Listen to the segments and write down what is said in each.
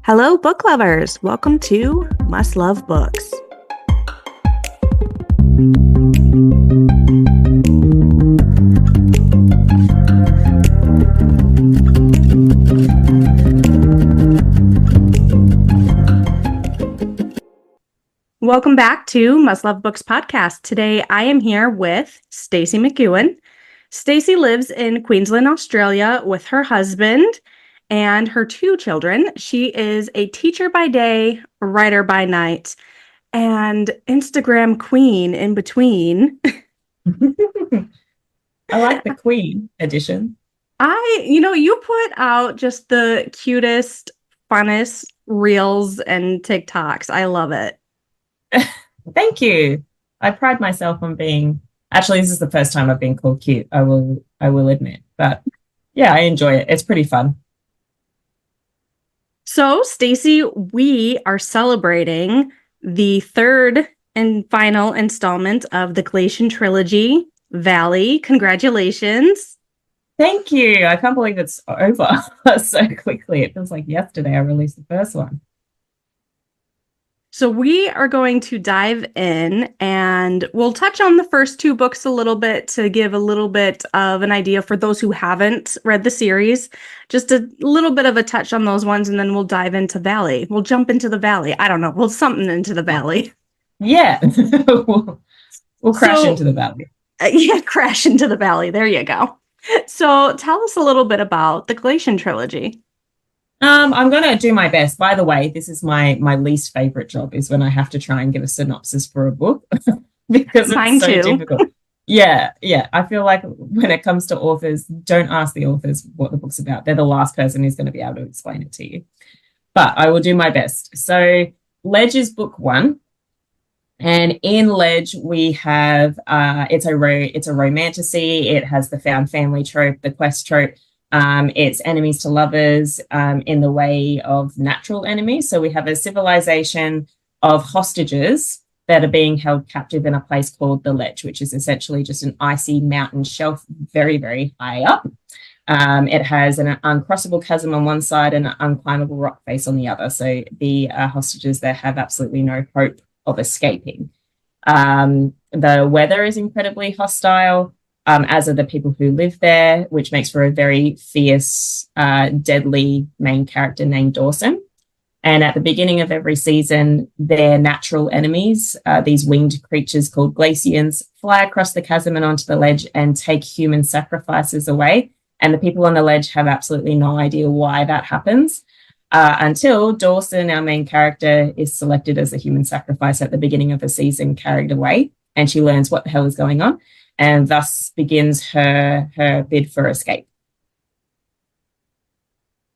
Hello, book lovers. Welcome to Must Love Books. Welcome back to Must Love Books podcast. Today I am here with Stacey McEwan. Stacey lives in Queensland, Australia with her husband and her two children. She is a teacher by day, writer by night, and Instagram queen in between. I like the Queen edition. You put out just the cutest, funnest reels and TikToks. I love it. Thank you. I pride myself on being, actually, this is the first time I've been called cute, I will admit. But yeah, I enjoy it. It's pretty fun. So, Stacey, we are celebrating the third and final installment of the Glacian Trilogy, Valley. Congratulations. Thank you. I can't believe it's over so quickly. It feels like yesterday I released the first one. So we are going to dive in and we'll touch on the first two books a little bit to give a little bit of an idea for those who haven't read the series. Just a little bit of a touch on those ones, and then we'll dive into Valley. We'll jump into the Valley. I don't know. We'll something into the Valley. Yeah. we'll crash into the Valley. Crash into the Valley. There you go. So tell us a little bit about the Glacian Trilogy. I'm going to do my best. By the way, this is my least favorite job, is when I have to try and give a synopsis for a book because Mine it's so too. difficult. Yeah. I feel like when it comes to authors, don't ask the authors what the book's about. They're the last person who's going to be able to explain it to you. But I will do my best. So Ledge is book one. And in Ledge, we have it's a romantasy. It has the found family trope, the quest trope. It's enemies to lovers in the way of natural enemies. So we have a civilization of hostages that are being held captive in a place called the Ledge, which is essentially just an icy mountain shelf very, very high up. It has an uncrossable chasm on one side and an unclimbable rock face on the other. So the hostages there have absolutely no hope of escaping. The weather is incredibly hostile. As are the people who live there, which makes for a very fierce, deadly main character named Dawson. And at the beginning of every season, their natural enemies, these winged creatures called Glacians, fly across the chasm and onto the Ledge and take human sacrifices away. And the people on the Ledge have absolutely no idea why that happens until Dawson, our main character, is selected as a human sacrifice at the beginning of the season, carried away, and she learns what the hell is going on. And thus begins her bid for escape.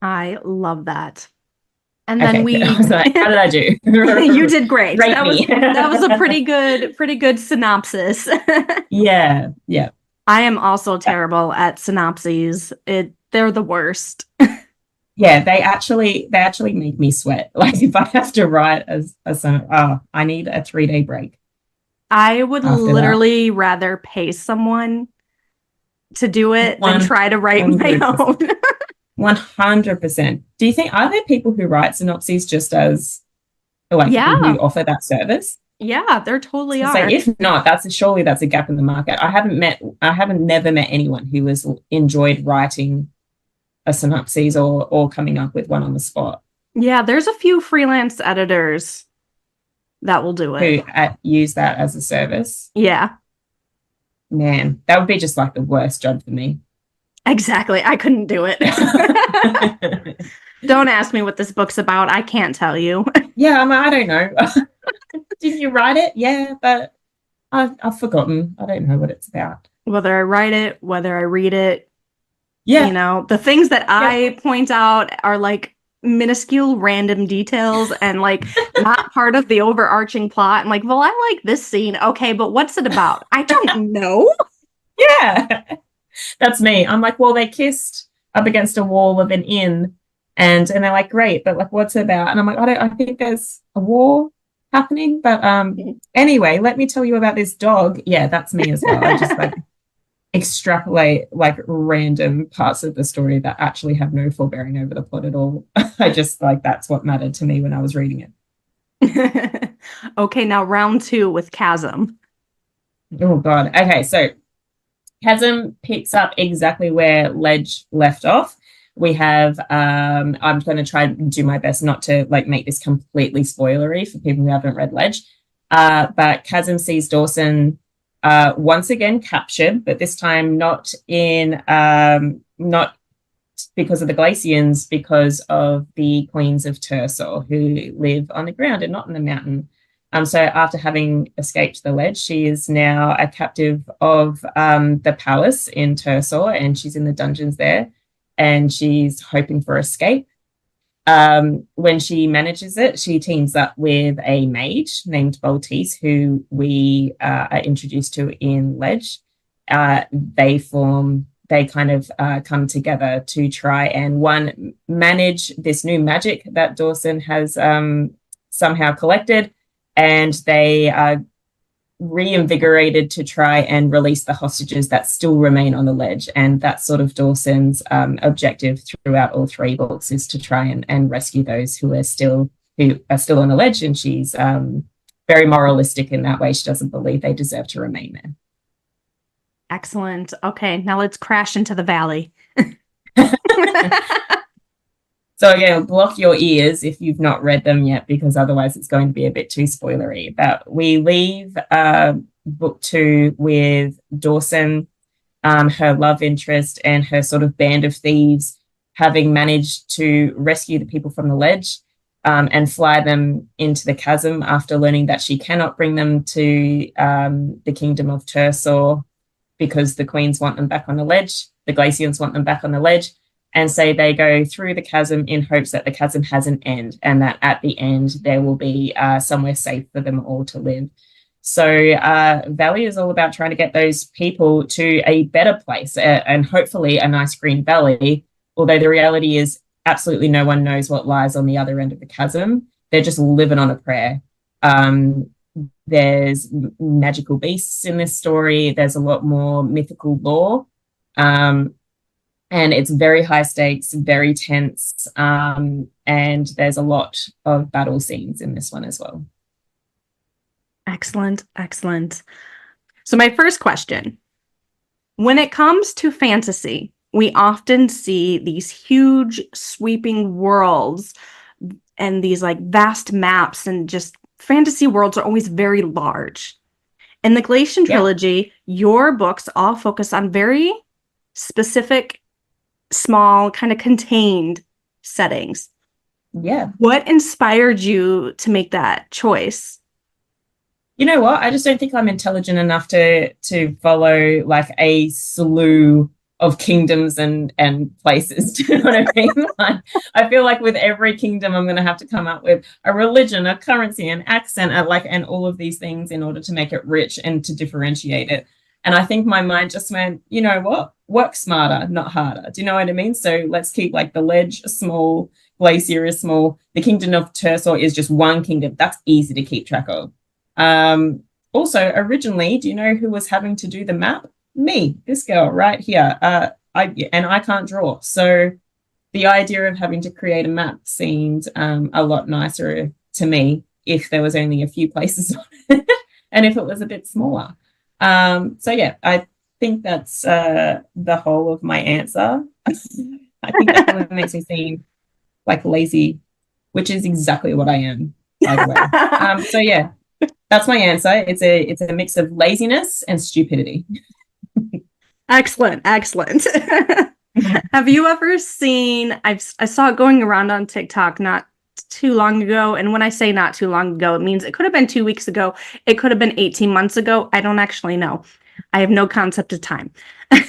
I love that. And then like, how did I do? You did great. Rate that was a pretty good synopsis. Yeah. I am also terrible at synopses. They're the worst. Yeah, they actually make me sweat. Like if I have to write I need a 3-day break. I would literally rather pay someone to do it than try to write 100%. My own. 100%. Do you think, are there people who write synopses just as people who offer that service? Yeah, there totally are. So if not, surely that's a gap in the market. I haven't never met anyone who has enjoyed writing a synopsis or coming up with one on the spot. Yeah, there's a few freelance editors that will do it. Who use that as a service. Yeah. Man, that would be just like the worst job for me. Exactly. I couldn't do it. Don't ask me what this book's about. I can't tell you. Yeah, I don't know. Did you write it? Yeah, but I've forgotten. I don't know what it's about. Whether I write it, whether I read it. Yeah. The things that I point out are like minuscule random details and like not part of the overarching plot. I'm like, well, I like this scene. Okay, but what's it about? I don't know. Yeah. That's me. I'm like, well, they kissed up against a wall of an inn and they're like, great, but like what's it about? And I'm like, I think there's a war happening. But anyway, let me tell you about this dog. Yeah, that's me as well. I just like extrapolate like random parts of the story that actually have no forbearing over the plot at all. I just like that's what mattered to me when I was reading it. Okay, now round 2 with Chasm. Oh God. Okay, so Chasm picks up exactly where Ledge left off. We have I'm going to try and do my best not to like make this completely spoilery for people who haven't read Ledge. But Chasm sees Dawson once again captured, but this time not because of the Glacians, because of the Queens of Tersor, who live on the ground and not in the mountain. So after having escaped the Ledge, she is now a captive of the palace in Tersor, and she's in the dungeons there, and she's hoping for escape. When she manages it, she teams up with a mage named Baltise, who we are introduced to in Ledge. They kind of come together to try and manage this new magic that Dawson has somehow collected, and they are reinvigorated to try and release the hostages that still remain on the Ledge. And that's sort of Dawson's objective throughout all 3 books, is to try and rescue those who are still on the Ledge. And she's very moralistic in that way. She doesn't believe they deserve to remain there. Excellent. Okay, now let's crash into the valley. So again, block your ears if you've not read them yet, because otherwise it's going to be a bit too spoilery. But we leave book 2 with Dawson, her love interest, and her sort of band of thieves having managed to rescue the people from the Ledge and fly them into the chasm after learning that she cannot bring them to the kingdom of Tersor because the Queens want them back on the Ledge. The Glacians want them back on the Ledge. And so they go through the chasm in hopes that the chasm has an end, and that at the end there will be somewhere safe for them all to live. So Valley is all about trying to get those people to a better place and hopefully a nice green valley, although the reality is absolutely no one knows what lies on the other end of the chasm. They're just living on a prayer. There's magical beasts in this story. There's a lot more mythical lore. And it's very high stakes, very tense, and there's a lot of battle scenes in this one as well. Excellent, excellent. So my first question, when it comes to fantasy, we often see these huge sweeping worlds and these like vast maps, and just fantasy worlds are always very large. In the Glacian Trilogy, your books all focus on very specific, small, kind of contained settings. Yeah. What inspired you to make that choice? You know what? I just don't think I'm intelligent enough to follow like a slew of kingdoms and places. Do you know what I mean? Like, I feel like with every kingdom, I'm going to have to come up with a religion, a currency, an accent, and all of these things in order to make it rich and to differentiate it. And I think my mind just went, you know what? Work smarter, not harder. Do you know what I mean? So let's keep like the Ledge small, Glacier is small. The kingdom of Tersor is just one kingdom. That's easy to keep track of. Also, originally, do you know who was having to do the map? Me, this girl right here. I can't draw. So the idea of having to create a map seemed a lot nicer to me if there was only a few places on it and if it was a bit smaller. So yeah, I think that's the whole of my answer. I think that probably makes me seem like lazy, which is exactly what I am, by the way. So yeah, that's my answer. It's a mix of laziness and stupidity. Excellent, excellent. Have you ever seen, I saw it going around on TikTok not too long ago, and when I say not too long ago, it means it could have been 2 weeks ago, it could have been 18 months ago. I don't actually know. I have no concept of time.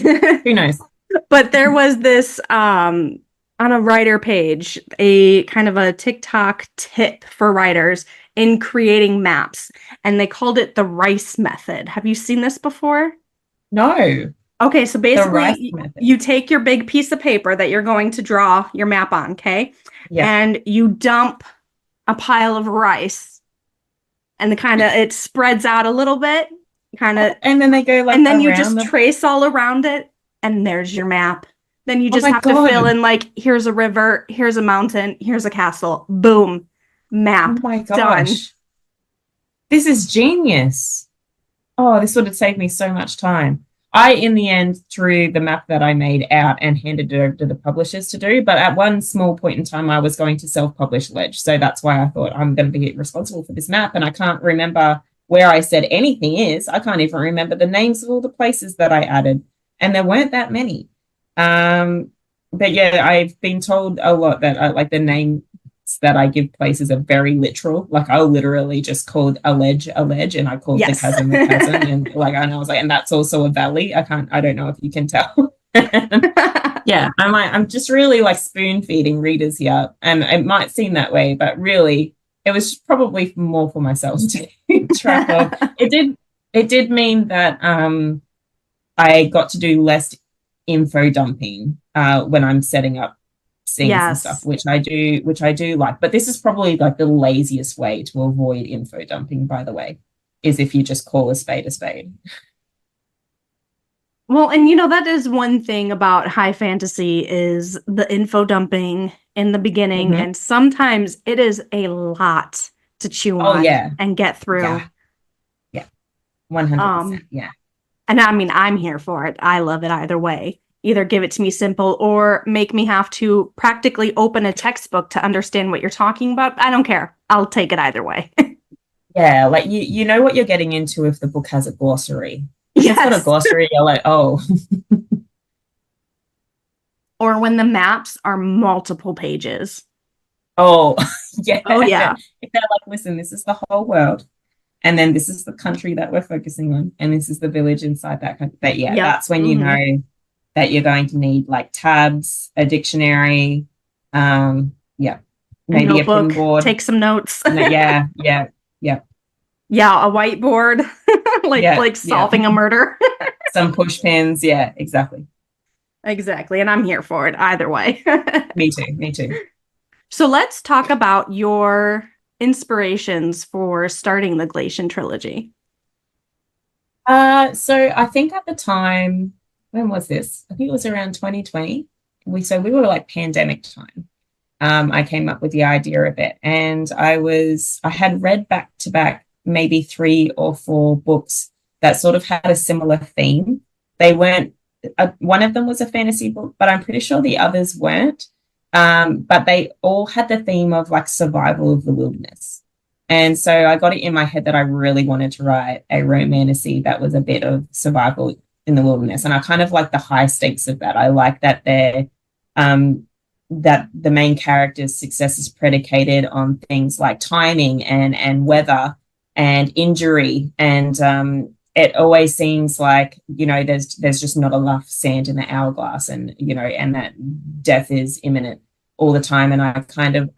Who knows? But there was this on a writer page, a kind of a TikTok tip for writers in creating maps, and they called it the rice method. Have you seen this before? No. Okay, so basically you take your big piece of paper that you're going to draw your map on, okay? Yeah. And you dump a pile of rice, and it spreads out a little bit, kind of, And then they go like and then you around just them. trace all around it, and there's your map. Then you Oh just my have to fill God. in like, here's a river, here's a mountain, here's a castle. Boom, Oh map my done. gosh. This is genius. Oh, this would have saved me so much time. I, in the end, threw the map that I made out and handed it over to the publishers to do. But at one small point in time, I was going to self-publish Ledge. So that's why I thought I'm going to be responsible for this map. And I can't remember where I said anything is. I can't even remember the names of all the places that I added. And there weren't that many. But yeah, I've been told a lot that like the names that I give places are very literal. Like I'll literally just call a ledge, and I called Yes. the chasm, and like and I was like, and that's also a valley. I don't know if you can tell. Yeah, I'm just really like spoon feeding readers here, and it might seem that way, but really, it was probably more for myself to keep track of. It did mean that I got to do less info dumping when I'm setting up scenes and stuff, Yes. which I do like. But this is probably like the laziest way to avoid info dumping, by the way, is if you just call a spade a spade. Well, and that is one thing about high fantasy is the info dumping in the beginning, Mm-hmm. and sometimes it is a lot to chew Oh on yeah, and get through. yeah, yeah, 100%. Um, Yeah, and I mean, I'm here for it. I love it either way. Either give it to me simple or make me have to practically open a textbook to understand what you're talking about. I don't care. I'll take it either way. yeah. Like you know what you're getting into if the book has a glossary. If it's got a Yes. glossary, you're like, oh, Or when the maps are multiple pages. oh, yeah. Oh, yeah. If they're like, listen, this is the whole world. And then this is the country that we're focusing on, and this is the village inside that country. But yeah, Yep. that's when you know that you're going to need like tabs, a dictionary, yeah, A maybe a notebook. pinboard. Take some notes. Yeah, yeah, yeah, Yeah, a whiteboard. like yeah. solving a murder. Some push pins. Yeah, exactly. Exactly. And I'm here for it either way. Me too. Me too. So let's talk about your inspirations for starting the Glacian Trilogy. So I think at the time, when was this? I think it was around 2020. We were like pandemic time. I came up with the idea of it, and I had read back to back maybe 3 or 4 books that sort of had a similar theme. They weren't. One of them was a fantasy book, but I'm pretty sure the others weren't. But they all had the theme of like survival of the wilderness. And so I got it in my head that I really wanted to write a romantasy that was a bit of survival in the wilderness. And I kind of like the high stakes of that. I like that that the main character's success is predicated on things like timing and weather and injury. And it always seems like, there's just not enough sand in the hourglass, and and that death is imminent all the time. And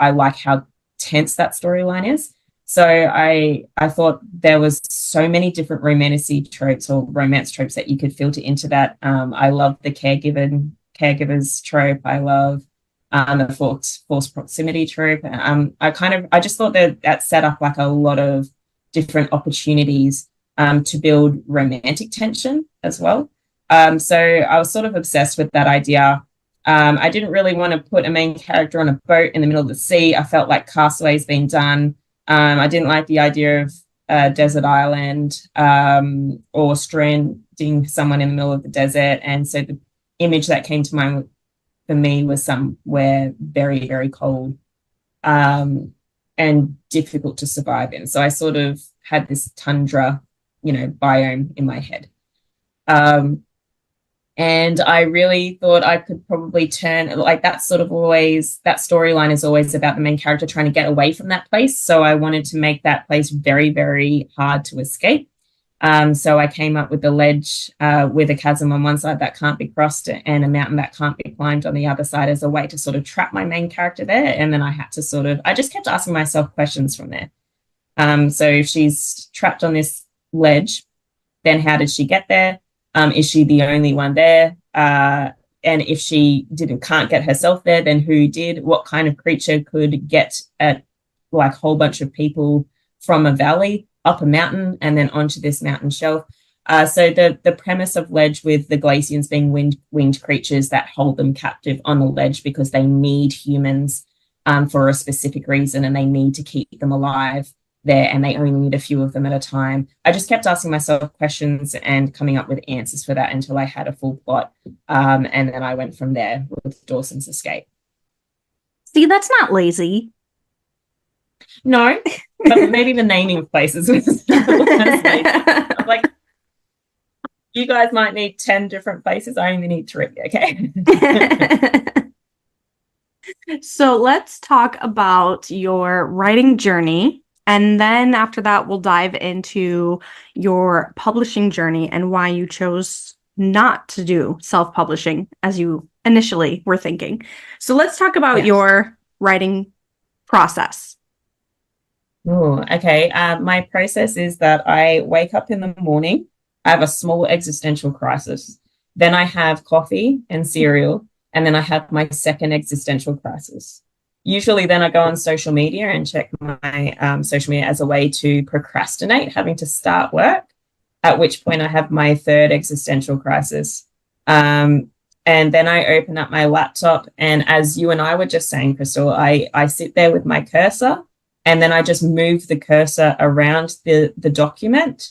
I like how tense that storyline is. So I thought there was so many different romantasy tropes or romance tropes that you could filter into that. I love the caregivers trope. I love the forced proximity trope. I just thought that set up like a lot of different opportunities to build romantic tension as well. So I was sort of obsessed with that idea. I didn't really want to put a main character on a boat in the middle of the sea. I felt like Castaway's been done. I didn't like the idea of a desert island or stranding someone in the middle of the desert. And so the image that came to mind for me was somewhere very, very cold and difficult to survive in. So I sort of had this tundra, biome in my head. And I really thought I could probably turn like that storyline is always about the main character trying to get away from that place. So I wanted to make that place very, very hard to escape. So I came up with the ledge with a chasm on one side that can't be crossed and a mountain that can't be climbed on the other side as a way to sort of trap my main character there. And then I just kept asking myself questions from there. So if she's trapped on this ledge, then how did she get there? Is she the only one there? And if she can't get herself there, then who did? What kind of creature could get at like a whole bunch of people from a valley up a mountain and then onto this mountain shelf? So the premise of ledge with the glacians being winged creatures that hold them captive on the ledge because they need humans for a specific reason, and they need to keep them alive there, and they only need a few of them at a time. I just kept asking myself questions and coming up with answers for that until I had a full plot. And then I went from there with Dawson's Escape. See, that's not lazy. No, but maybe the naming of places was lazy. I'm like, you guys might need 10 different places. I only need 3, okay? So let's talk about your writing journey. And then after that, we'll dive into your publishing journey and why you chose not to do self-publishing as you initially were thinking. So let's talk about your writing process. Oh, okay. My process is that I wake up in the morning. I have a small existential crisis. Then I have coffee and cereal. And then I have my second existential crisis. Usually then I go on social media and check my social media as a way to procrastinate having to start work, at which point I have my third existential crisis. And then I open up my laptop, and as you and I were just saying, Krystle, I sit there with my cursor, and then I just move the cursor around the document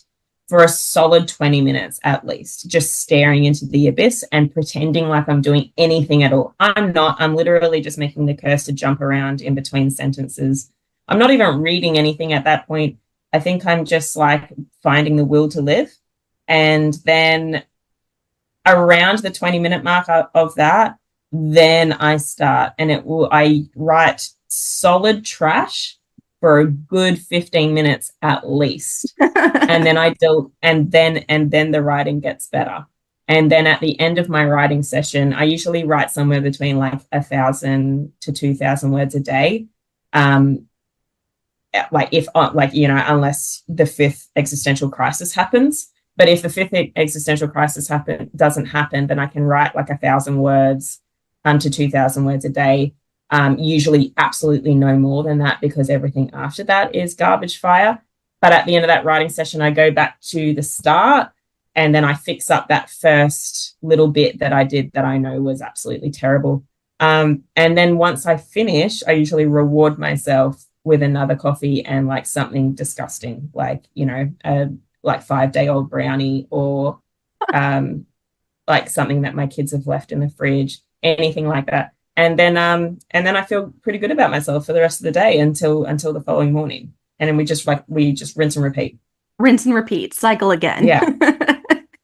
for a solid 20 minutes at least, just staring into the abyss and pretending like I'm doing anything at all. I'm not. I'm literally just making the cursor jump around in between sentences. I'm not even reading anything at that point. I think I'm just like finding the will to live. And then around the 20-minute mark of that, then I start, and I write solid trash for a good 15 minutes at least. And then and then the writing gets better. And then at the end of my writing session, I usually write somewhere between like 1,000 to 2,000 words a day. Unless the fifth existential crisis happens. But if the fifth existential crisis doesn't happen, then I can write like 1,000 words to 2,000 words a day. Usually absolutely no more than that, because everything after that is garbage fire. But at the end of that writing session, I go back to the start, and then I fix up that first little bit that I did that I know was absolutely terrible. And then once I finish, I usually reward myself with another coffee and like something disgusting, like, a like 5-day-old brownie, or like something that my kids have left in the fridge, anything like that. And then I feel pretty good about myself for the rest of the day until the following morning. And then we just rinse and repeat. Rinse and repeat, cycle again. Yeah.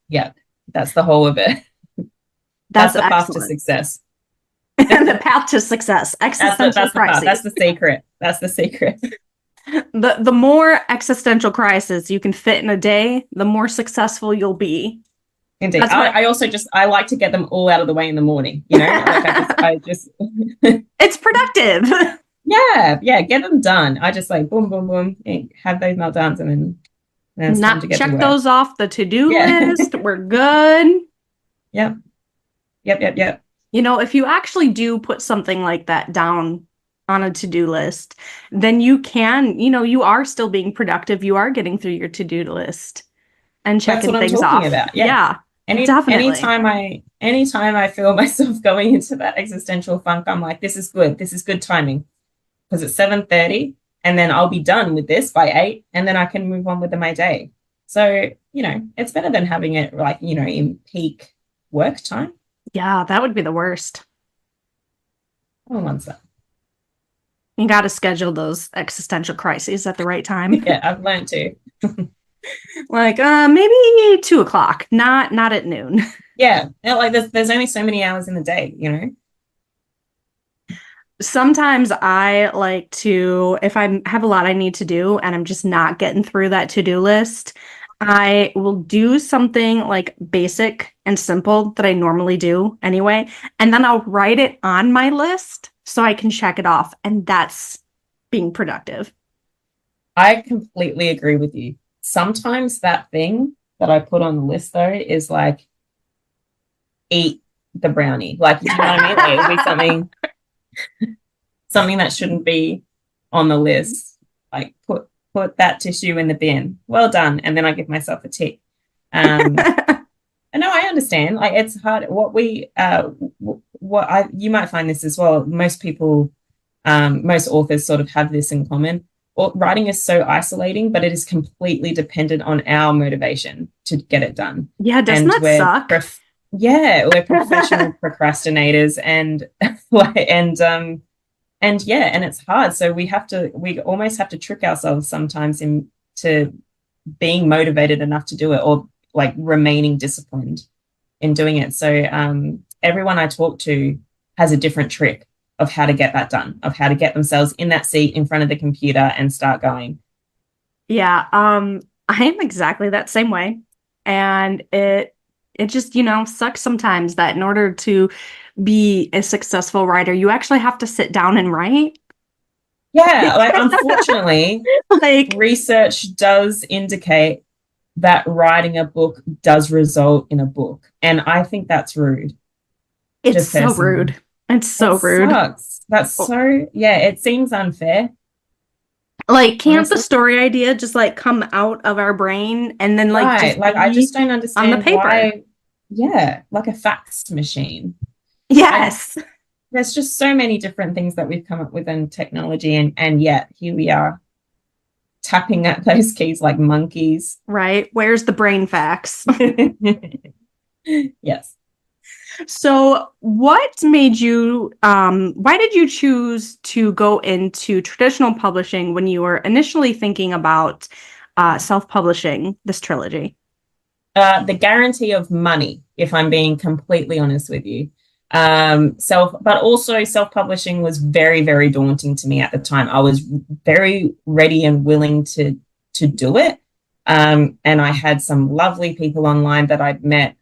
Yeah. That's the whole of it. That's the path to success. The path to success. Existential crisis. That's the secret. That's the secret. The more existential crisis you can fit in a day, the more successful you'll be. Indeed. I like to get them all out of the way in the morning, I just it's productive. Yeah, get them done. I just like boom, boom, boom, have those meltdowns, and then it's time to get check to work. those off the to-do list. We're good. Yep. If you actually do put something like that down on a to-do list, then you can, you are still being productive. You are getting through your to-do list and checking things off. About. Yeah. Definitely. Anytime I feel myself going into that existential funk, I'm like, this is good. This is good timing, because it's 7:30, and then I'll be done with this by 8, and then I can move on with my day. So, it's better than having it like, in peak work time. Yeah, that would be the worst. Oh, one sec. You got to schedule those existential crises at the right time. Yeah, I've learned to. Like maybe 2:00, not at noon. Yeah, like there's only so many hours in the day, Sometimes I like to, if I have a lot I need to do and I'm just not getting through that to-do list, I will do something like basic and simple that I normally do anyway, and then I'll write it on my list so I can check it off, and that's being productive. I completely agree with you. Sometimes that thing that I put on the list, though, is like, eat the brownie. Like, you know what I mean? Like, it'll be something that shouldn't be on the list. Like, put that tissue in the bin. Well done. And then I give myself a tick. And no, I understand. Like it's hard. You might find this as well. Most people, most authors sort of have this in common. Writing is so isolating, but it is completely dependent on our motivation to get it done. Yeah, doesn't And that suck? we're professional procrastinators, and yeah, and it's hard. So we almost have to trick ourselves sometimes into being motivated enough to do it, or like remaining disciplined in doing it. So everyone I talk to has a different trick of how to get that done, of how to get themselves in that seat in front of the computer and start going. Yeah, I am exactly that same way. And it just, sucks sometimes that in order to be a successful writer, you actually have to sit down and write. Yeah, like unfortunately, Like, research does indicate that writing a book does result in a book. And I think that's rude, it's just so personally. rude. It's It so rude. sucks. Yeah, it seems unfair, Like, can't the honestly. story idea just like come out of our brain and then like Right. just Like, I be just don't on the understand paper? why, yeah, like a fax machine. Like, Yes. there's just so many different things that we've come up with in technology, and yet here we are tapping at those keys like monkeys. Right. Where's the brain facts? Yes. So, what made you, why did you choose to go into traditional publishing when you were initially thinking about self-publishing this trilogy? The guarantee of money, if I'm being completely honest with you. But also self-publishing was very, very daunting to me at the time. I was very ready and willing to do it. And I had some lovely people online that I'd met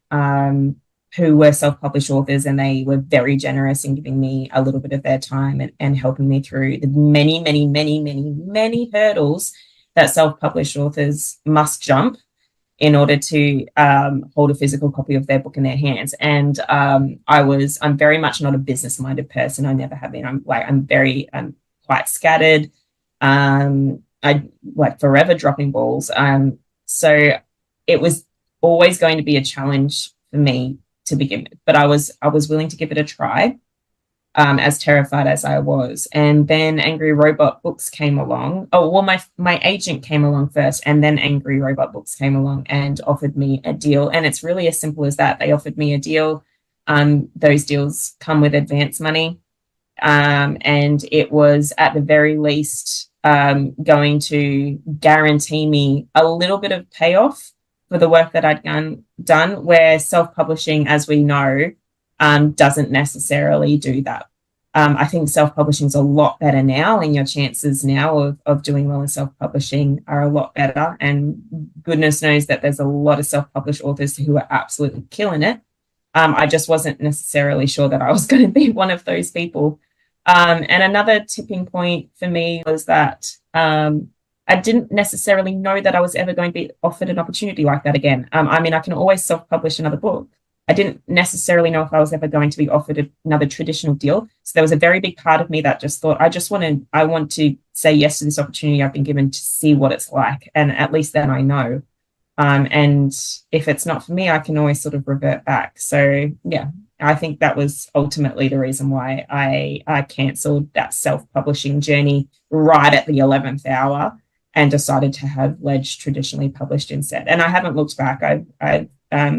who were self-published authors, and they were very generous in giving me a little bit of their time and helping me through the many, many, many, many, many hurdles that self-published authors must jump in order to hold a physical copy of their book in their hands. And I'm very much not a business minded person. I never have been. I'm quite scattered. I like forever dropping balls. So it was always going to be a challenge for me to begin with, but I was willing to give it a try, as terrified as I was. And then Angry Robot Books came along. Oh, well, my agent came along first, and then Angry Robot Books came along and offered me a deal. And it's really as simple as that. They offered me a deal. Those deals come with advance money. And it was at the very least going to guarantee me a little bit of payoff for the work that I'd done, where self-publishing, as we know, doesn't necessarily do that. I think self-publishing is a lot better now, and your chances now of doing well in self-publishing are a lot better. And goodness knows that there's a lot of self-published authors who are absolutely killing it. I just wasn't necessarily sure that I was going to be one of those people. And another tipping point for me was that I didn't necessarily know that I was ever going to be offered an opportunity like that again. I mean, I can always self-publish another book. I didn't necessarily know if I was ever going to be offered another traditional deal. So there was a very big part of me that just thought, I want to say yes to this opportunity I've been given to see what it's like. And at least then I know. And if it's not for me, I can always sort of revert back. So yeah, I think that was ultimately the reason why I cancelled that self-publishing journey right at the 11th hour and decided to have Ledge traditionally published instead. And I haven't looked back. I've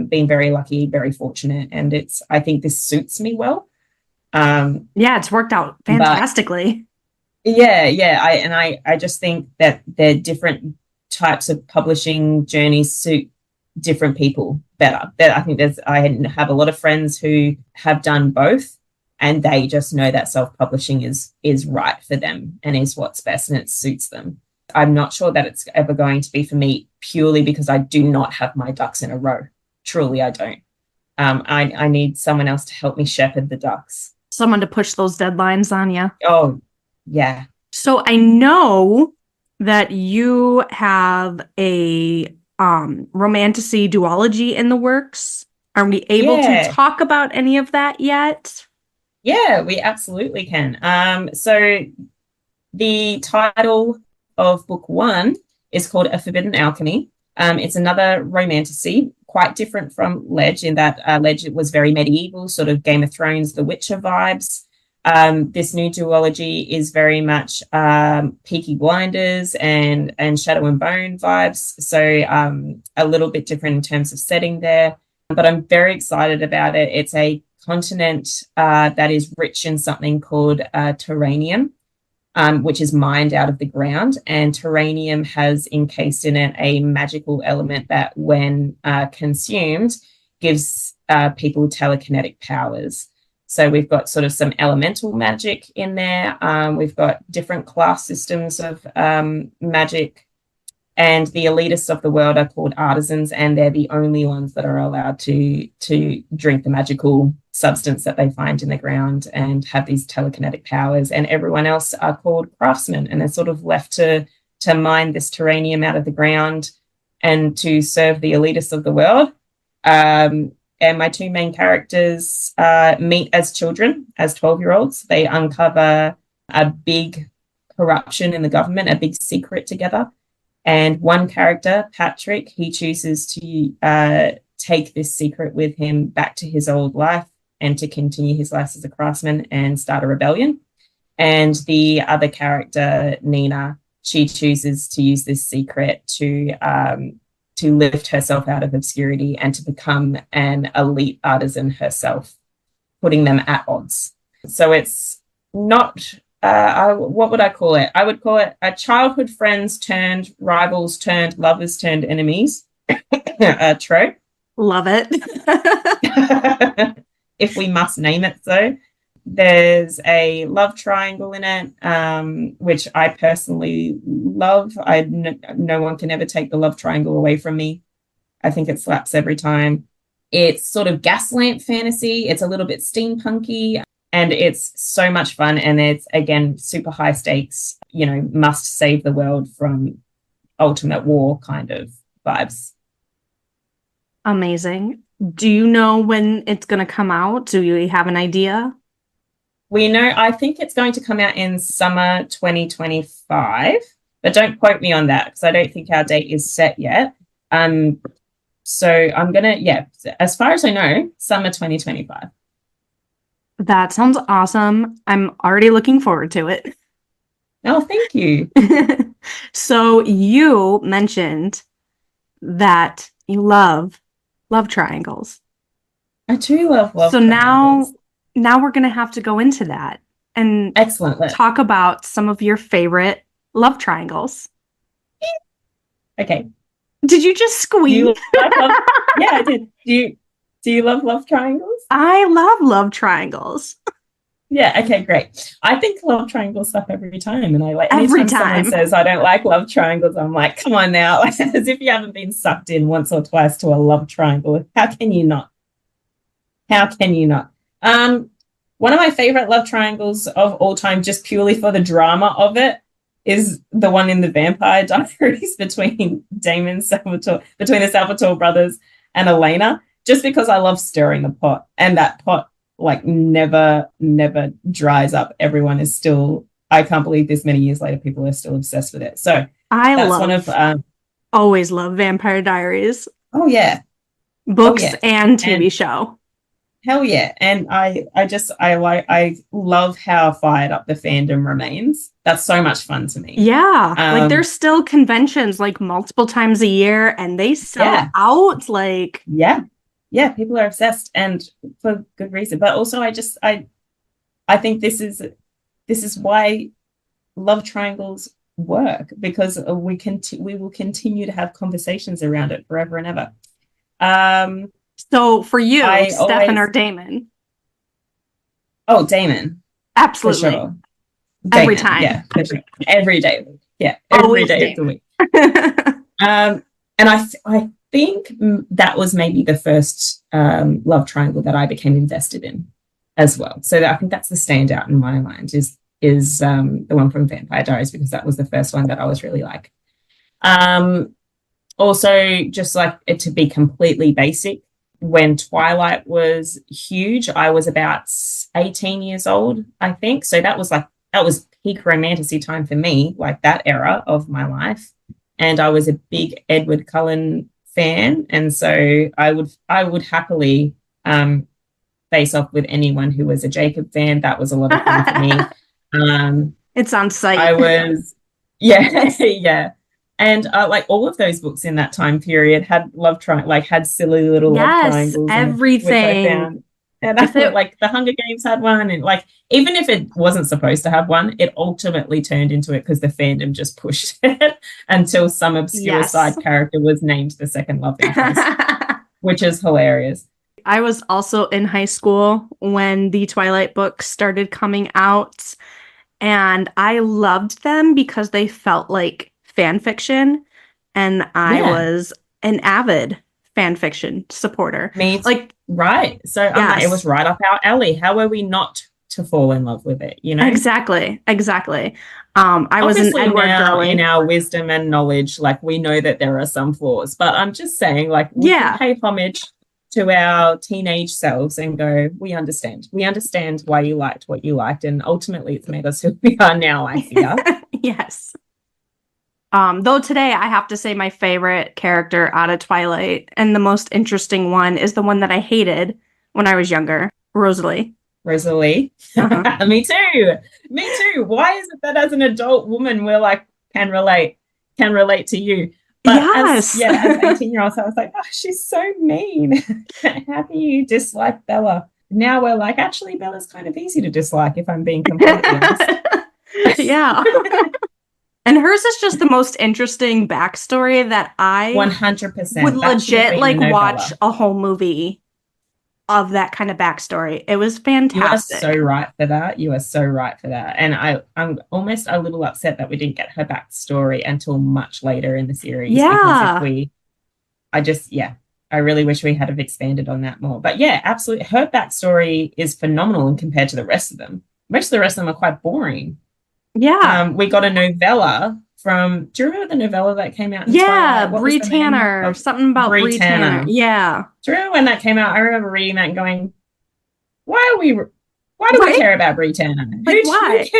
been very lucky, very fortunate, and I think this suits me well. Yeah, it's worked out But fantastically. yeah, I just think that the different types of publishing journeys suit different people better. I think I have a lot of friends who have done both, and they just know that self-publishing is right for them and is what's best and it suits them. I'm not sure that it's ever going to be for me, purely because I do not have my ducks in a row. Truly, I don't. I need someone else to help me shepherd the ducks. Someone to push those deadlines on you. Oh, yeah. So I know that you have a romantasy duology in the works. Are we able to Yeah. talk about any of that yet? Yeah, we absolutely can. So the title of book one is called A Forbidden Alchemy. It's another romantasy, quite different from Ledge in that Ledge was very medieval, sort of Game of Thrones, The Witcher vibes. This new duology is very much Peaky Blinders and Shadow and Bone vibes. So a little bit different in terms of setting there. But I'm very excited about it. It's a continent that is rich in something called terranium, which is mined out of the ground. And terranium has encased in it a magical element that, when consumed, gives people telekinetic powers. So we've got sort of some elemental magic in there. We've got different class systems of magic. And the elitists of the world are called artisans, and they're the only ones that are allowed to drink the magical substance that they find in the ground and have these telekinetic powers. And everyone else are called craftsmen, and they're sort of left to mine this terranium out of the ground and to serve the elitists of the world. And my two main characters meet as children, as 12-year-olds. They uncover a big corruption in the government, a big secret together. And one character, Patrick, he chooses to take this secret with him back to his old life and to continue his life as a craftsman and start a rebellion. And the other character, Nina, she chooses to use this secret to lift herself out of obscurity and to become an elite artisan herself, putting them at odds. So it's not... what would I call it? I would call it a childhood friends turned rivals turned lovers turned enemies trope. Love it. If we must name it so. There's a love triangle in it, which I personally love. No one can ever take the love triangle away from me. I think it slaps every time. It's sort of gaslamp fantasy. It's a little bit steampunky. And it's so much fun. And it's, again, super high stakes, must save the world from ultimate war kind of vibes. Amazing. Do you know when it's going to come out? Do you have an idea? We know, I think it's going to come out in summer 2025, but don't quote me on that because I don't think our date is set yet. So I'm going to, as far as I know, summer 2025. That sounds awesome. I'm already looking forward to it. Oh, thank you. So you mentioned that you love triangles. I do love so triangles. Now we're going to have to go into that and excellent. Talk about some of your favorite love triangles. Okay. Did you just squeak? Yeah, I did. Do you love triangles? I love triangles. Yeah, okay, great. I think love triangles suck every time. And every time someone says I don't like love triangles, I'm like, come on now. As if you haven't been sucked in once or twice to a love triangle. How can you not? One of my favorite love triangles of all time, just purely for the drama of it, is the one in the Vampire Diaries between the Salvatore brothers and Elena. Just because I love stirring the pot, and that pot never dries up. Everyone is still, I can't believe this many years later, people are still obsessed with it. So always love Vampire Diaries. Oh yeah. Books and TV show. Hell yeah. And I love how fired up the fandom remains. That's so much fun to me. Yeah. There's still conventions multiple times a year and they sell out Yeah, people are obsessed, and for good reason. But also, I think this is why love triangles work, because we will continue to have conversations around it forever and ever. So for you, Stefan or Damon? Oh, Damon. Absolutely. For sure. Every time. Yeah, for sure. Every day. Yeah, every day of the week. And I think that was maybe the first love triangle that I became invested in as well. So I think that's the standout in my mind is the one from Vampire Diaries, because that was the first one that I was really like. Also, just like it to be completely basic, when Twilight was huge, I was about 18 years old, I think. So that was peak romantasy time for me, that era of my life. and I was a big Edward Cullen fan, and so I would happily face off with anyone who was a Jacob fan. That was a lot of fun for me. It's on site. I was, yeah, yeah. And like all of those books in that time period had had silly little love triangles, which I everything. found. And I thought like the Hunger Games had one, and like even if it wasn't supposed to have one, it ultimately turned into it because the fandom just pushed it until some obscure side character was named the second love interest, which is hilarious. I was also in high school when the Twilight books started coming out, and I loved them because they felt like fan fiction, and I was an avid fan fiction supporter. Like, right. So like, it was right up our alley. How were we not to fall in love with it, you know? Exactly. I was obviously an Edward now girly. in our wisdom and knowledge, like we know that there are some flaws, but I'm just saying, like, we can pay homage to our teenage selves and go, we understand why you liked what you liked, and ultimately it's made us who we are now, I fear. Yes. Though today I have to say my favorite character out of Twilight and the most interesting one is the one that I hated when I was younger, Rosalie. Rosalie. Uh-huh. Me too. Why is it that as an adult woman we're like can relate to you? But as 18-year-olds, I was like, oh, she's so mean. How can you dislike Bella? Now we're like, actually, Bella's kind of easy to dislike if I'm being completely honest. Yeah. And hers is just the most interesting backstory that I 100% would legit like watch a whole movie of that kind of backstory. It was fantastic. You are so right for that. And I'm almost a little upset that we didn't get her backstory until much later in the series. Yeah. Because I really wish we had have expanded on that more. But yeah, absolutely. Her backstory is phenomenal compared to the rest of them. Most of the rest of them are quite boring. Yeah. We got a novella from, do you remember the novella that came out in Twilight? Bree Tanner. Something about Bree Tanner. Yeah. Do you remember when that came out? I remember reading that and going, why do we care about Bree Tanner? Like, why?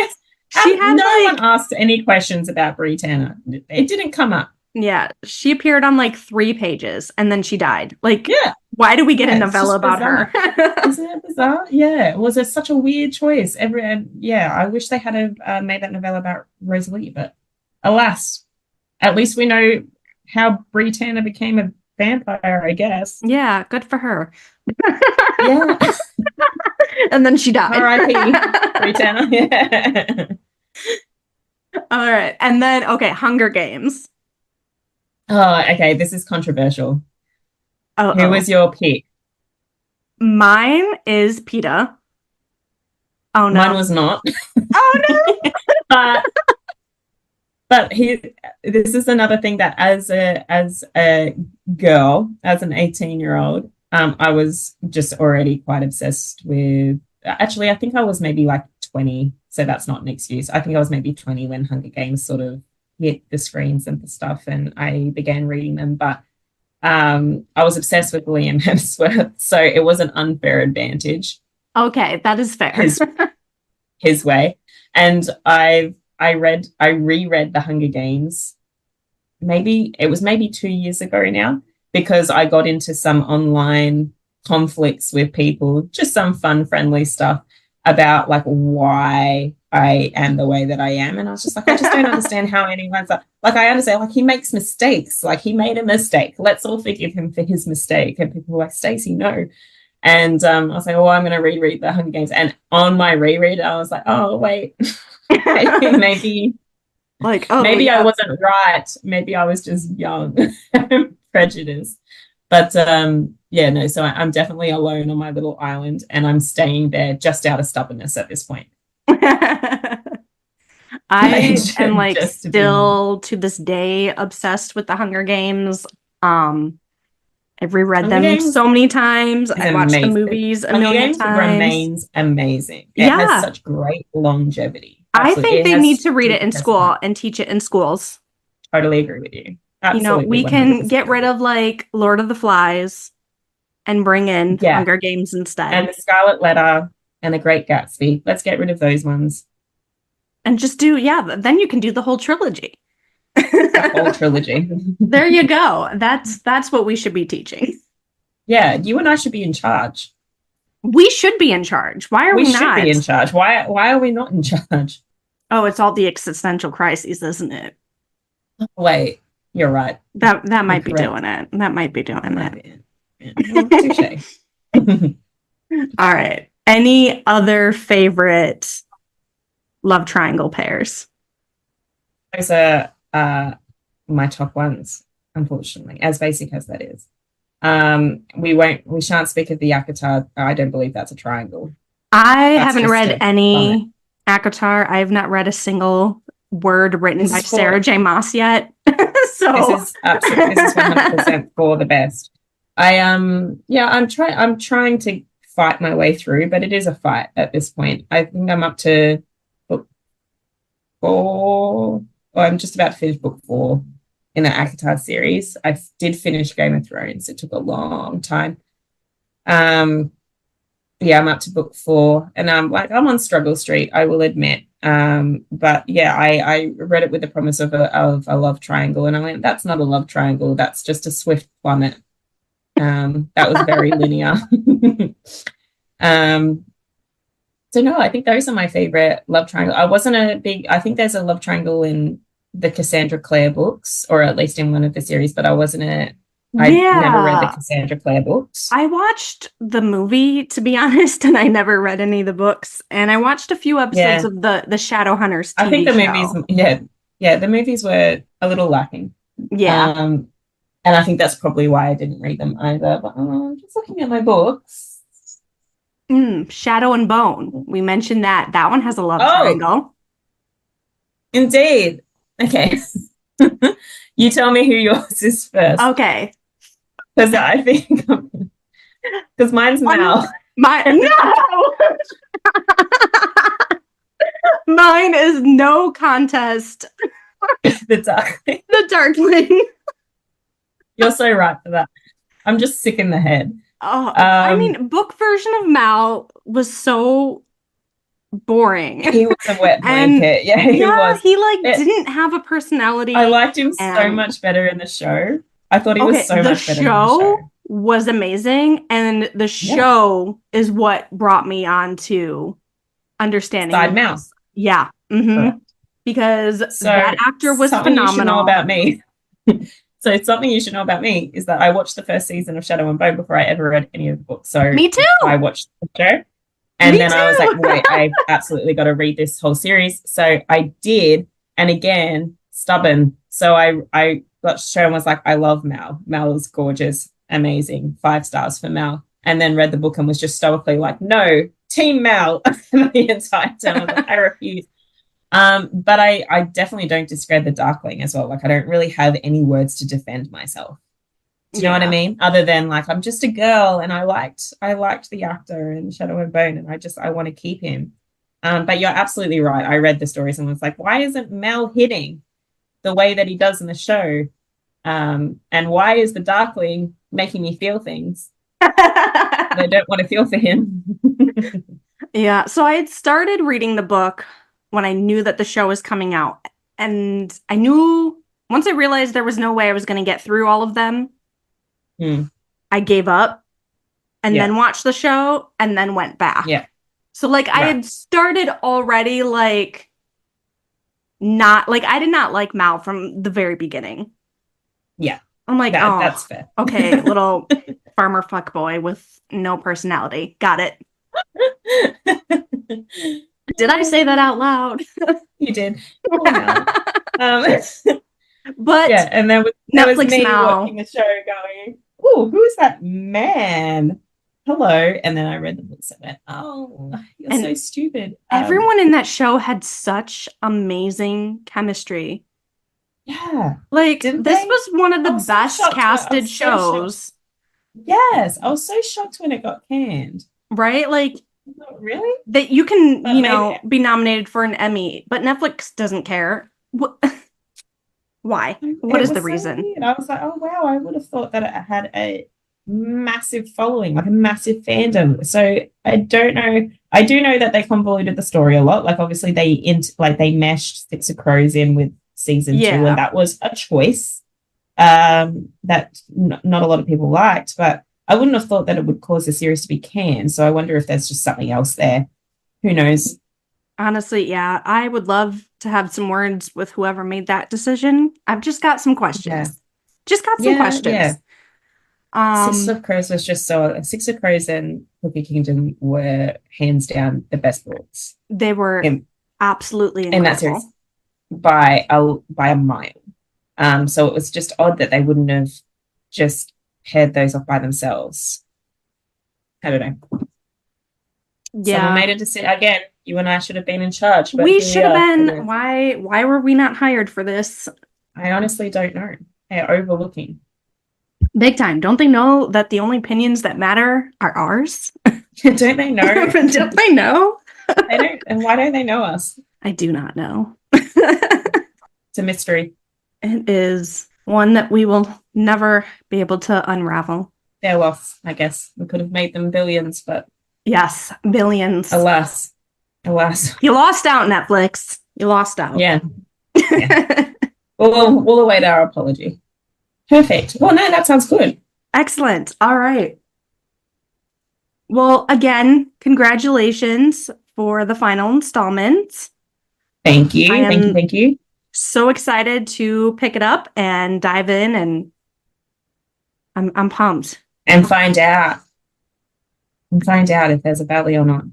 No one asked any questions about Bree Tanner. It didn't come up. Yeah. She appeared on like 3 pages and then she died. Like, why do we get a novella about her? Isn't it bizarre? Yeah. Was it such a weird choice? I wish they had made that novella about Rosalie, but alas, at least we know how Bree Tanner became a vampire, I guess. Yeah, good for her. Yeah. And then she died. R.I.P. Bree Tanner. Yeah. All right. And then, Hunger Games. Oh, okay. This is controversial. Who was your pick? Mine is PETA. Oh, no. Mine was not. Oh, no. But this is another thing that as a girl, as an 18-year-old, I was just already quite obsessed with. Actually, I think I was maybe like 20, so that's not an excuse. I think I was maybe 20 when Hunger Games sort of hit the screens and the stuff, and I began reading them. But I was obsessed with Liam Hemsworth, so it was an unfair advantage. Okay, that is fair. His way, and I reread The Hunger Games. Maybe 2 years ago now, because I got into some online conflicts with people, just some fun, friendly stuff about like why I am the way that I am. And I was just like, I just don't understand how anyone's like, I understand, like he makes mistakes, like he made a mistake. Let's all forgive him for his mistake. And people were like, Stacey, no. And I was like, I'm going to reread The Hunger Games. And on my reread, I was like, oh, wait, maybe I wasn't right. Maybe I was just young, prejudiced. But so I'm definitely alone on my little island, and I'm staying there just out of stubbornness at this point. I am like still to this day obsessed with The Hunger Games. I've reread them so many times. I watched the movies a million times. Remains amazing. It has such great longevity. Absolutely. I think they need to read it in school and teach it in schools. Totally agree with you. Absolutely, we can 100%. Get rid of like Lord of the Flies and bring in Hunger Games instead. And the Scarlet Letter and the Great Gatsby. Let's get rid of those ones. And just do, then you can do the whole trilogy. The whole trilogy. There you go. That's what we should be teaching. Yeah, you and I should be in charge. We should be in charge. Why are We we should not? be in charge. Why are we not in charge? Oh, it's all the existential crises, isn't it? Wait, you're right. That You're might be correct. doing it. That might be doing That it. might be it. Touche. All right. Any other favorite love triangle pairs? Those are my top ones, unfortunately, as basic as that is. We shan't speak of the Akatar. I don't believe that's a triangle. I That's haven't just read a any Akatar. I have not read a single word written by Sarah J. Maas yet. So this is 100% for the best. I'm trying to fight my way through, but it is a fight at this point. I think I'm up to book 4, or I'm just about to finish book 4 in the Akatar series. I did finish Game of Thrones. It took a long time. I'm up to book 4, and I'm on struggle street, I will admit. But yeah, I read it with the promise of a love triangle, and I went, that's not a love triangle, that's just a swift plummet. That was very linear. So no, I think those are my favorite love triangle. I think there's a love triangle in the Cassandra Clare books, or at least in one of the series, but I never read the Cassandra Clare books. I watched the movie, to be honest, and I never read any of the books. And I watched a few episodes of the Shadowhunters TV I think the show. movies, the movies were a little lacking. Yeah. And I think that's probably why I didn't read them either. But I'm just looking at my books. Shadow and Bone. We mentioned that. That one has a love triangle. Indeed. Okay. You tell me who yours is first. Okay. Because I think because mine's Mal. No. Mine is no contest. The Darkling. The Darkling. You're so right for that. I'm just sick in the head. Oh, I mean, book version of Mal was so boring. He was a wet blanket. He was. He didn't have a personality. I liked him so much better in the show. I thought he was so much better in the show. Was amazing, and the show is what brought me on to understanding Side Mouse. Yeah. Mm-hmm. Because that actor was phenomenal. You should know about me. So something you should know about me is that I watched the first season of Shadow and Bone before I ever read any of the books. So me too. I watched the show. And then I was like, wait, I've absolutely got to read this whole series. So I did. And again, stubborn. So I got the show and was like, I love Mal. Mal is gorgeous, amazing, 5 stars for Mal. And then read the book and was just stoically like, no, Team Mal the entire time. I was like, I refuse. But I definitely don't discredit the Darkling as well. Like, I don't really have any words to defend myself. Do you know what I mean? Other than like, I'm just a girl and I liked the actor in Shadow and Bone and I want to keep him. But you're absolutely right. I read the stories and was like, why isn't Mal hitting the way that he does in the show? And why is the Darkling making me feel things I don't want to feel for him? Yeah. So I had started reading the book when I knew that the show was coming out. And I knew once I realized there was no way I was going to get through all of them, I gave up and then watched the show and then went back. Yeah. So like I had started already like not like I did not like Mal from the very beginning. Yeah. I'm like, that's fair. Okay, little farmer fuckboy with no personality. Got it. Did I say that out loud? You did. But yeah, and then there was me watching the show going, oh, who is that man? Hello. And then I read the books and went, oh, you're so stupid. Everyone in that show had such amazing chemistry. Yeah. Like, this was one of the best casted shows. Yes. I was so shocked when it got canned. Right? Like, really? That you can, be nominated for an Emmy, but Netflix doesn't care. Why? What is the reason? Weird. I was like, oh, wow, I would have thought that it had a massive following, like a massive fandom. So I don't know. I do know that they convoluted the story a lot. Like, obviously, they meshed Six of Crows in with season 2, Yeah. and that was a choice that not a lot of people liked, but I wouldn't have thought that it would cause the series to be canned. So I wonder if there's just something else there. Who knows? Honestly, yeah, I would love to have some words with whoever made that decision. I've just got some questions. Yeah. Just got some questions. Six of Crows and Cookie Kingdom were hands down the best books. They were absolutely incredible. In that series by a mile. So it was just odd that they wouldn't have just paired those off by themselves. I don't know. Yeah. Someone made a decision. Again, you and I should have been in charge. But we should have been. Why were we not hired for this? I honestly don't know. They're overlooking. Big time. Don't they know that the only opinions that matter are ours? Don't they know? Don't they know? They don't. And why don't they know us? I do not know. It's a mystery. It is one that we will never be able to unravel. Their loss, I guess. We could have made them billions, but... Yes, billions. Alas. You lost out, Netflix. You lost out. Yeah. We'll await our apology. Perfect. Well, no, that sounds good. Excellent. All right. Well, again, congratulations for the final installment. Thank you. Thank you. So excited to pick it up and dive in, and I'm pumped. And find out if there's a valley or not.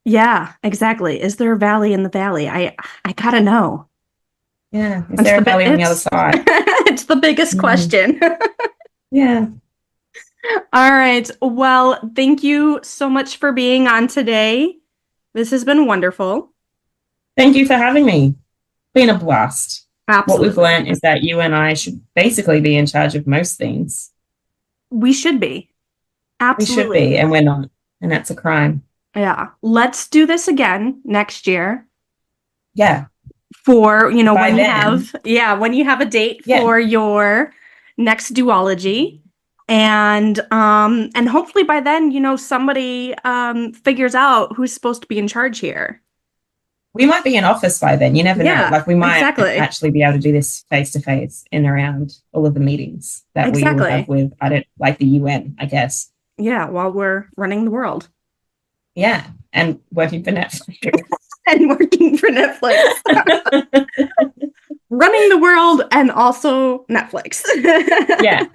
Yeah, exactly. Is there a valley in the valley? I gotta know. Yeah. Is there a valley on the other side? It's the biggest question. Yeah. All right. Well, thank you so much for being on today. This has been wonderful. Thank you for having me. Been a blast. Absolutely. What we've learned is that you and I should basically be in charge of most things. We should be. Absolutely. We should be, and we're not. And that's a crime. Yeah. Let's do this again next year. Yeah. For, when you have a date for your next duology. And hopefully by then, somebody figures out who's supposed to be in charge here. We might be in office by then. You never know. Like, we might actually be able to do this face to face in around all of the meetings that we will have with, the UN, I guess. Yeah, while we're running the world. Yeah, and working for Netflix. Running the world and also Netflix. Yeah.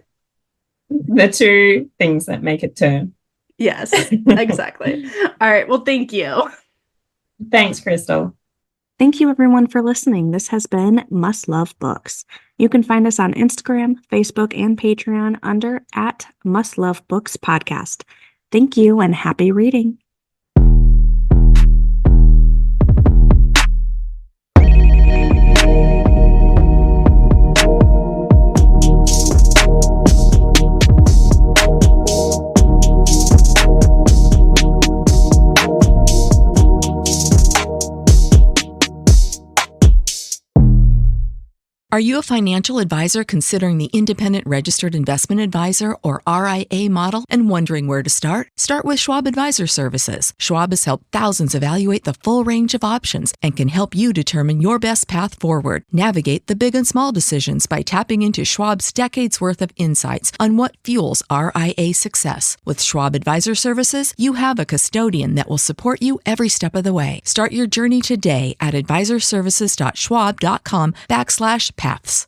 The two things that make it turn. Yes, exactly. All right. Well, thank you. Thanks, Krystle. Thank you, everyone, for listening. This has been Must Love Books. You can find us on Instagram, Facebook, and Patreon under @MustLoveBooksPodcast. Thank you and happy reading. Are you a financial advisor considering the Independent Registered Investment Advisor or RIA model and wondering where to start? Start with Schwab Advisor Services. Schwab has helped thousands evaluate the full range of options and can help you determine your best path forward. Navigate the big and small decisions by tapping into Schwab's decades worth of insights on what fuels RIA success. With Schwab Advisor Services, you have a custodian that will support you every step of the way. Start your journey today at advisorservices.schwab.com/paths.